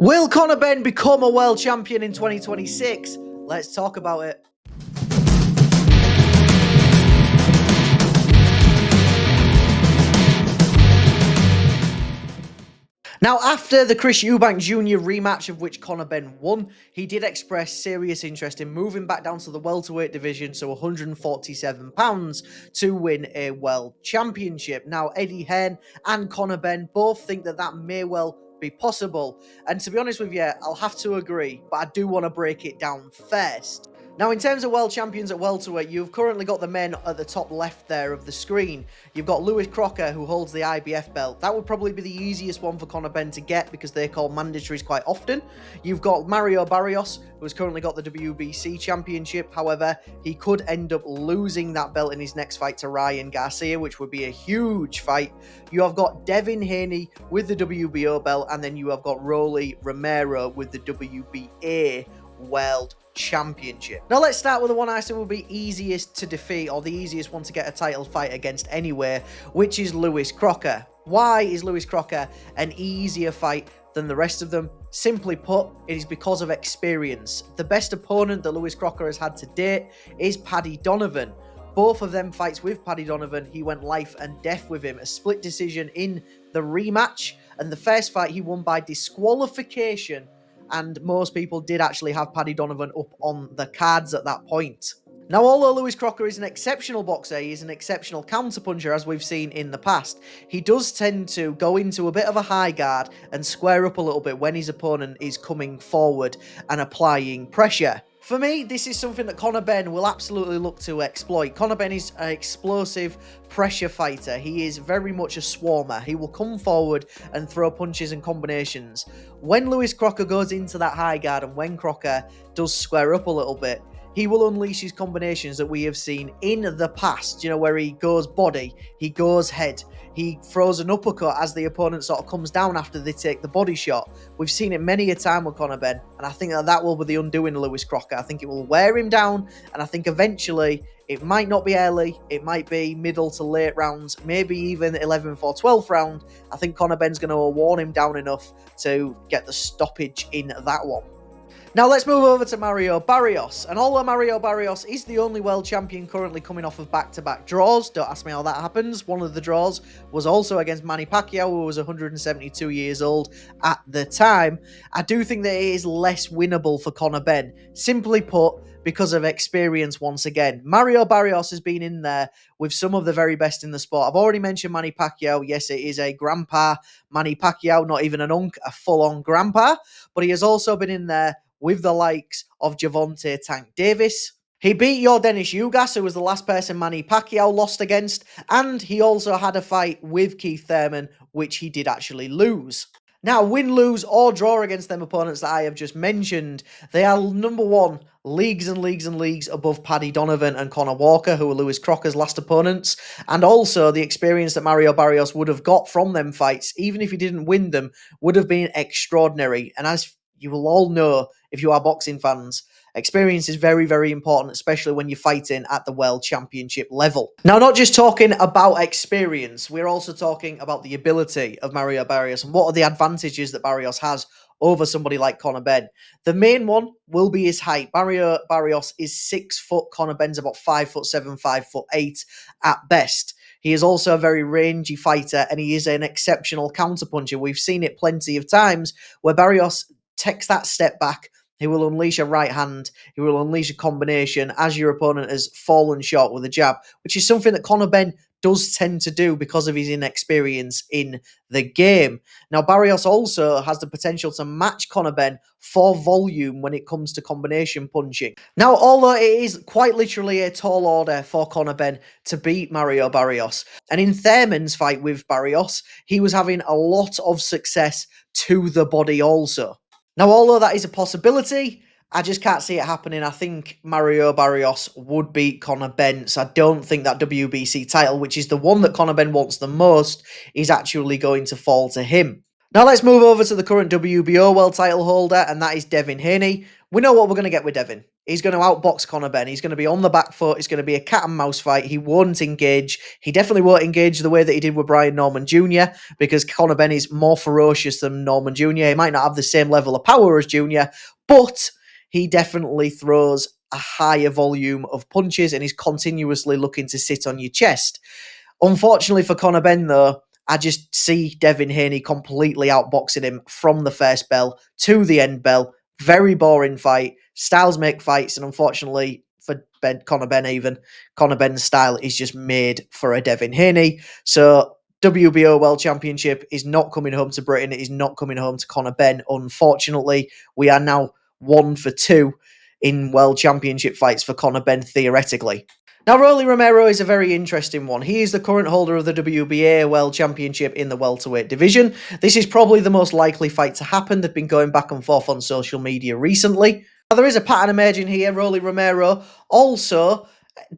Will Conor Benn become a world champion in 2026? Let's talk about it. Now, after the Chris Eubank Jr. rematch, of which Conor Benn won, he did express serious interest in moving back down to the welterweight division, so £147, to win a world championship. Now, Eddie Hearn and Conor Benn both think that that may well be possible. And to be honest with you, I'll have to agree, but I do want to break it down first. Now, in terms of world champions at welterweight, you've currently got the men at the top left there of the screen. You've got Lewis Crocker, who holds the IBF belt. That would probably be the easiest one for Conor Benn to get because they call mandatories quite often. You've got Mario Barrios, who has currently got the WBC championship. However, he could end up losing that belt in his next fight to Ryan Garcia, which would be a huge fight. You have got Devin Haney with the WBO belt, and then you have got Rolly Romero with the WBA World Championship. Now let's start with the one I said would be easiest to defeat, or the easiest one to get a title fight against anywhere, which is Lewis Crocker. Why is Lewis Crocker an easier fight than the rest of them? Simply put, it is because of experience. The best opponent that Lewis Crocker has had to date is Paddy Donovan. Both of them fights with Paddy Donovan, he went life and death with him. A split decision in the rematch, and the first fight he won by disqualification, and most people did actually have Paddy Donovan up on the cards at that point. Now, although Lewis Crocker is an exceptional boxer, he is an exceptional counterpuncher, as we've seen in the past. He does tend to go into a bit of a high guard and square up a little bit when his opponent is coming forward and applying pressure. For me, this is something that Conor Benn will absolutely look to exploit. Conor Benn is an explosive pressure fighter. He is very much a swarmer. He will come forward and throw punches and combinations. When Lewis Crocker goes into that high guard and when Crocker does square up a little bit, he will unleash his combinations that we have seen in the past, where he goes body, he goes head, he throws an uppercut as the opponent sort of comes down after they take the body shot. We've seen it many a time with Conor Benn, and I think that will be the undoing of Lewis Crocker. I think it will wear him down, and I think eventually it might not be early, it might be middle to late rounds, maybe even 11th or 12th round. I think Conor Benn's going to worn him down enough to get the stoppage in that one. Now let's move over to Mario Barrios, and although Mario Barrios is the only world champion currently coming off of back-to-back draws, don't ask me how that happens, one of the draws was also against Manny Pacquiao, who was 172 years old at the time. I do think that it is less winnable for Conor Benn, simply put, because of experience once again. Mario Barrios has been in there with some of the very best in the sport. I've already mentioned Manny Pacquiao. Yes, it is a grandpa Manny Pacquiao, not even an unk, a full-on grandpa, but he has also been in there with the likes of Gervonta Tank Davis. He beat your Dennis Ugas, who was the last person Manny Pacquiao lost against, and he also had a fight with Keith Thurman, which he did actually lose. Now, win, lose, or draw against them opponents that I have just mentioned, they are number one, leagues and leagues and leagues above Paddy Donovan and Conor Walker, who were Lewis Crocker's last opponents, and also the experience that Mario Barrios would have got from them fights, even if he didn't win them, would have been extraordinary. And as you will all know, if you are boxing fans, experience is very, very important, especially when you're fighting at the World Championship level. Now, not just talking about experience, we're also talking about the ability of Mario Barrios and what are the advantages that Barrios has over somebody like Conor Benn. The main one will be his height. Mario Barrios is 6 foot. Conor Benn's about 5'7", 5'8" at best. He is also a very rangy fighter, and he is an exceptional counterpuncher. We've seen it plenty of times where Barrios takes that step back. He will unleash a right hand. He will unleash a combination as your opponent has fallen short with a jab, which is something that Conor Benn does tend to do because of his inexperience in the game. Now, Barrios also has the potential to match Conor Benn for volume when it comes to combination punching. Now, although it is quite literally a tall order for Conor Benn to beat Mario Barrios, and in Thurman's fight with Barrios, he was having a lot of success to the body also. Now, although that is a possibility, I just can't see it happening. I think Mario Barrios would beat Conor Benn, so I don't think that WBC title, which is the one that Conor Benn wants the most, is actually going to fall to him. Now, let's move over to the current WBO world title holder, and that is Devin Haney. We know what we're going to get with Devin. he's going to outbox Conor Benn. He's going to be on the back foot. It's going to be a cat and mouse fight. He won't engage. He definitely won't engage the way that he did with Brian Norman Jr. because Conor Benn is more ferocious than Norman Jr. He might not have the same level of power as Jr., but he definitely throws a higher volume of punches and is continuously looking to sit on your chest. Unfortunately for Conor Benn, though, I just see Devin Haney completely outboxing him from the first bell to the end bell. Very boring fight. Styles make fights, and unfortunately for Conor Benn, Conor Benn's style is just made for a Devin Haney. So WBO World Championship is not coming home to Britain. It is not coming home to Conor Benn. Unfortunately, we are now 1 for 2 in World Championship fights for Conor Benn, theoretically. Now, Rolly Romero is a very interesting one. He is the current holder of the WBA World Championship in the welterweight division. This is probably the most likely fight to happen. They've been going back and forth on social media recently. Now, there is a pattern emerging here. Rolly Romero also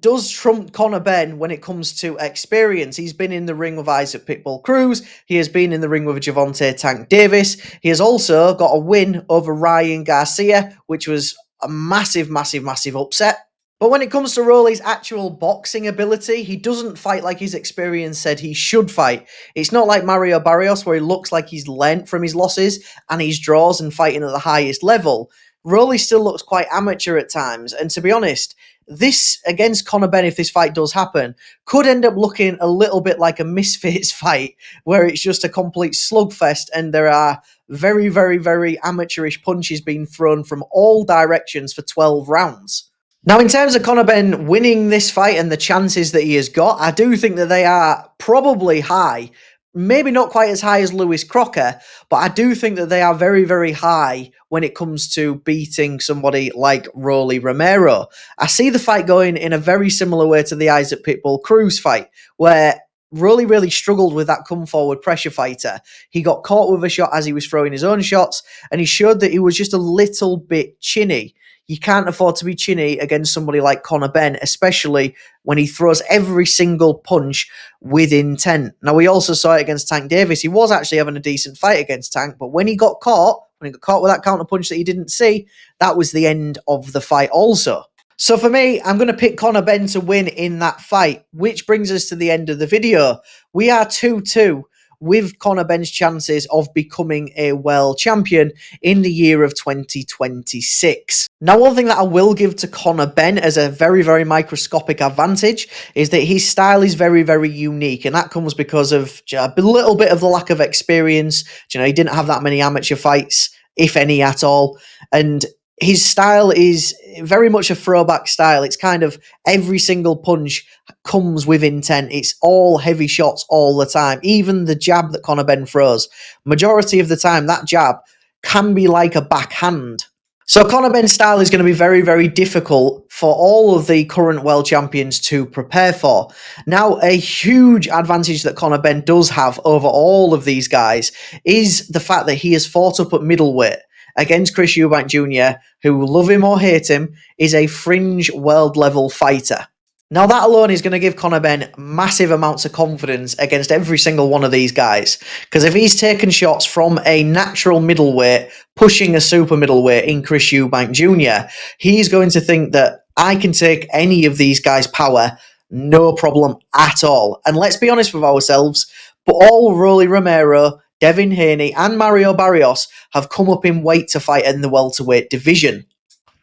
does trump Conor Benn when it comes to experience. He's been in the ring with Isaac Pitbull Cruz. He has been in the ring with Gervonta Tank Davis. He has also got a win over Ryan Garcia, which was a massive, massive, massive upset. But when it comes to Rolly's actual boxing ability, he doesn't fight like his experience said he should fight. It's not like Mario Barrios, where he looks like he's learnt from his losses and his draws and fighting at the highest level. Rolly still looks quite amateur at times, and to be honest, this against Conor Benn, if this fight does happen, could end up looking a little bit like a Misfits fight, where it's just a complete slugfest and there are very, very, very amateurish punches being thrown from all directions for 12 rounds. Now, in terms of Conor Benn winning this fight and the chances that he has got, I do think that they are probably high. Maybe not quite as high as Lewis Crocker, but I do think that they are very, very high when it comes to beating somebody like Rolly Romero. I see the fight going in a very similar way to the Isaac Pitbull Cruz fight, where Rolly really struggled with that come-forward pressure fighter. He got caught with a shot as he was throwing his own shots, and he showed that he was just a little bit chinny. You can't afford to be chinny against somebody like Conor Benn, especially when he throws every single punch with intent. Now, we also saw it against Tank Davis. He was actually having a decent fight against Tank, but when he got caught with that counter punch that he didn't see, that was the end of the fight also. So for me, I'm going to pick Conor Benn to win in that fight, which brings us to the end of the video. We are 2-2. With Conor Benn's chances of becoming a world champion in the year of 2026. Now, one thing that I will give to Conor Benn as a very, very microscopic advantage is that his style is very, very unique, and that comes because of a little bit of the lack of experience. He didn't have that many amateur fights, if any at all, and his style is very much a throwback style. It's kind of every single punch comes with intent. It's all heavy shots all the time. Even the jab that Conor Benn throws, majority of the time, that jab can be like a backhand. So Conor Benn's style is going to be very, very difficult for all of the current world champions to prepare for. Now, a huge advantage that Conor Benn does have over all of these guys is the fact that he has fought up at middleweight against Chris Eubank Jr., who, love him or hate him, is a fringe world-level fighter. Now, that alone is going to give Conor Benn massive amounts of confidence against every single one of these guys. Because if he's taken shots from a natural middleweight, pushing a super middleweight in Chris Eubank Jr., he's going to think that I can take any of these guys' power, no problem at all. And let's be honest with ourselves, but all Rolly Romero, Devin Haney, and Mario Barrios have come up in weight to fight in the welterweight division.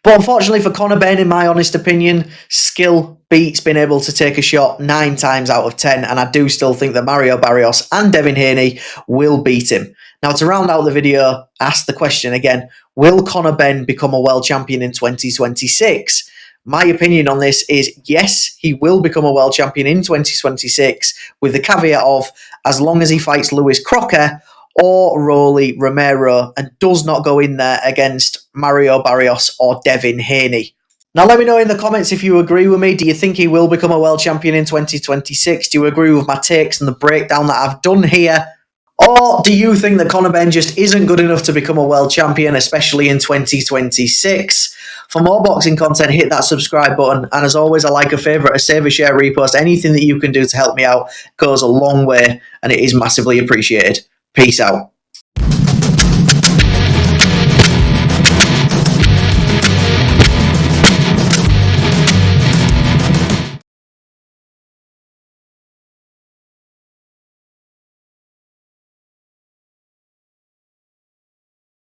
But unfortunately for Conor Benn, in my honest opinion, skill beats being able to take a shot 9 times out of 10, and I do still think that Mario Barrios and Devin Haney will beat him. Now, to round out the video, ask the question again, will Conor Benn become a world champion in 2026? My opinion on this is yes, he will become a world champion in 2026, with the caveat of as long as he fights Lewis Crocker or Rolly Romero and does not go in there against Mario Barrios or Devin Haney. Now, let me know in the comments if you agree with me. Do you think he will become a world champion in 2026? Do you agree with my takes and the breakdown that I've done here? Or do you think that Conor Benn just isn't good enough to become a world champion, especially in 2026? For more boxing content, hit that subscribe button. And as always, a like, a favourite, a save, a share, repost. Anything that you can do to help me out goes a long way, and it is massively appreciated. Peace out.